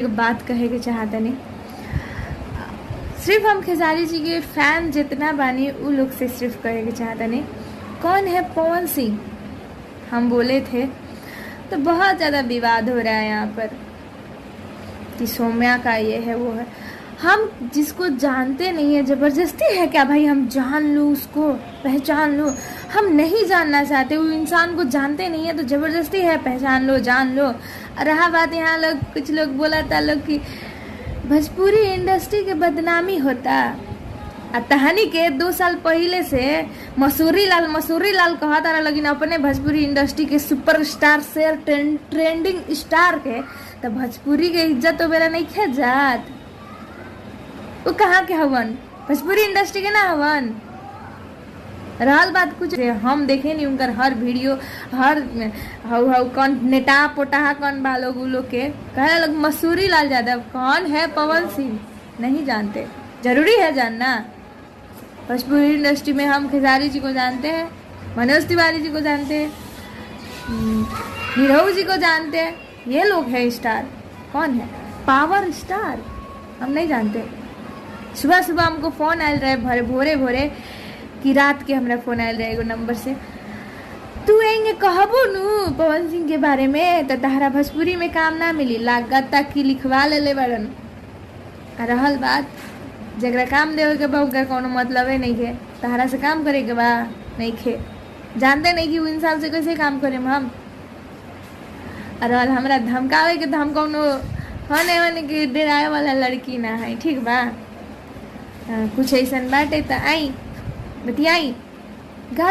एक बात कहे के चाहतनी। सिर्फ हम खेसारी जी के फैन जितना बानी उ लोग से सिर्फ कहे के चाहतनी, कौन है पवन सिंह। हम बोले थे तो बहुत ज़्यादा विवाद हो रहा है यहाँ पर कि सौम्या का ये है वो है। हम जिसको जानते नहीं है ज़बरदस्ती है क्या भाई हम जान लूँ, उसको पहचान लूँ। हम नहीं जानना चाहते, वो इंसान को जानते नहीं है तो ज़बरदस्ती है पहचान लो जान लो। रहा बात यहाँ लोग कुछ लोग बोला था लोग कि भोजपुरी इंडस्ट्री के बदनामी होता। तहानी के 2 साल पहले से मसूरी लाल कहता रहा, लेकिन अपने भोजपुरी इंडस्ट्री के सुपरस्टार से ट्रेंडिंग स्टार के तो भोजपुरी के इज्जत तो मेरा नहीं खे जात। वो कहाँ के हवन, भोजपुरी इंडस्ट्री के ना हवन। रहल बात कुछ हम देखे नहीं उनकर हर वीडियो, हर हाउ कौन नेटा पोटा कौन बालोग उ लोग के कहे लोग मसूरी लाल यादव कौन है, पवन सिंह नहीं जानते। जरूरी है जानना। भोजपुरी इंडस्ट्री में हम खेसारी जी को जानते हैं, मनोज तिवारी जी को जानते हैं, निरहू जी को जानते हैं, ये लोग हैं स्टार। कौन है पावर स्टार, हम नहीं जानते। सुबह सुबह हमको फ़ोन आयल रहे भोरे कि रात के हमरा फ़ोन आयल रहे एगो नंबर से, तू एंगे कहबो नू पवन सिंह के बारे में तो तहरा भोजपुरी में काम ना मिली, लागत तक कि लिखवा ले बड़न। रहल बात जगरा काम देवे के बा का कोनो मतलब है नहीं है, तहरा से काम करे के बा नहीं खे, जानते नहीं कि वो इंसान से कैसे काम करे हम। रहल हमरा धमकावे के तो हम कोनो होने के डराए वाला लड़की ना है, ठीक बा। कुछ ऐसा बाटे तो आई बतियाई घर